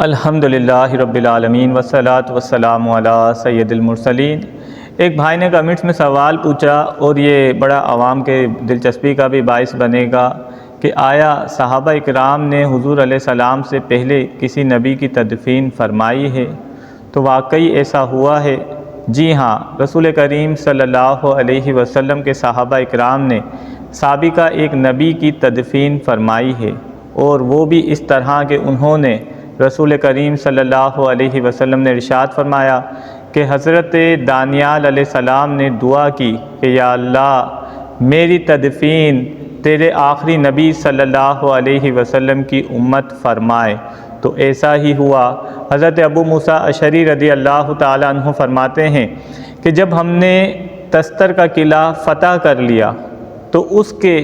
الحمدللہ رب العالمین والصلاة والسلام علی سید المرسلین۔ ایک بھائی نے کمنٹس میں سوال پوچھا اور یہ بڑا عوام کے دلچسپی کا بھی باعث بنے گا کہ آیا صحابہ اکرام نے حضور علیہ السلام سے پہلے کسی نبی کی تدفین فرمائی ہے؟ تو واقعی ایسا ہوا ہے؟ جی ہاں، رسول کریم صلی اللہ علیہ وسلم کے صحابہ اکرام نے سابقہ ایک نبی کی تدفین فرمائی ہے، اور وہ بھی اس طرح کہ انہوں نے رسول کریم صلی اللہ علیہ وسلم نے ارشاد فرمایا کہ حضرت دانیال علیہ السلام نے دعا کی کہ یا اللہ میری تدفین تیرے آخری نبی صلی اللہ علیہ وسلم کی امت فرمائے، تو ایسا ہی ہوا۔ حضرت ابو موسیٰ اشعری رضی اللہ تعالیٰ عنہ فرماتے ہیں کہ جب ہم نے تستر کا قلعہ فتح کر لیا تو اس کے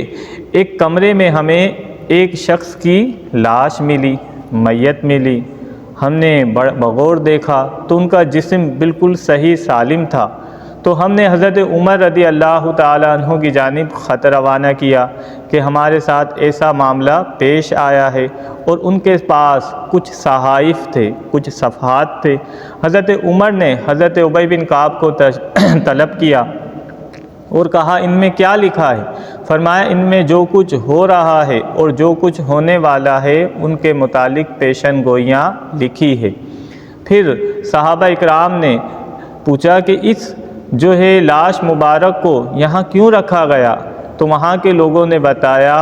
ایک کمرے میں ہمیں ایک شخص کی لاش ملی، میت ملی۔ ہم نے بغور دیکھا تو ان کا جسم بالکل صحیح سالم تھا، تو ہم نے حضرت عمر رضی اللہ تعالیٰ عنہ کی جانب خط روانہ کیا کہ ہمارے ساتھ ایسا معاملہ پیش آیا ہے، اور ان کے پاس کچھ صحائف تھے، کچھ صفحات تھے۔ حضرت عمر نے حضرت ابی بن کعب کو طلب کیا اور کہا ان میں کیا لکھا ہے؟ فرمایا ان میں جو کچھ ہو رہا ہے اور جو کچھ ہونے والا ہے ان کے متعلق پیشن گوئیاں لکھی ہے۔ پھر صحابہ اکرام نے پوچھا کہ اس جو ہے لاش مبارک کو یہاں کیوں رکھا گیا؟ تو وہاں کے لوگوں نے بتایا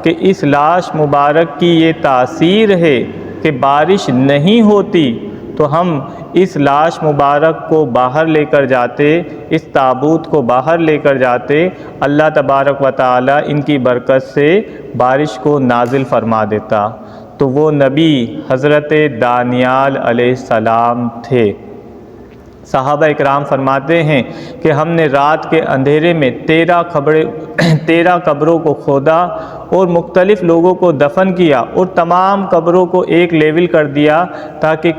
کہ اس لاش مبارک کی یہ تاثیر ہے کہ بارش نہیں ہوتی تو ہم اس لاش مبارک کو باہر لے کر جاتے، اس تابوت کو باہر لے کر جاتے، اللہ تبارک و تعالی ان کی برکت سے بارش کو نازل فرما دیتا۔ تو وہ نبی حضرت دانیال علیہ السلام تھے۔ صحابہ اکرام فرماتے ہیں کہ ہم نے رات کے اندھیرے میں 13 قبروں کو کھودا اور مختلف لوگوں کو دفن کیا، اور تمام قبروں کو ایک لیول کر دیا تاکہ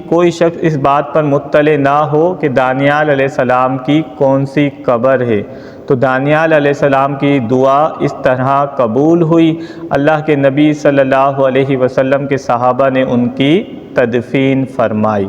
کوئی شخص اس بات پر مطلع نہ ہو کہ دانیال علیہ السلام کی کون سی قبر ہے۔ تو دانیال علیہ السلام کی دعا اس طرح قبول ہوئی، اللہ کے نبی صلی اللہ علیہ وسلم کے صحابہ نے ان کی تدفین فرمائی۔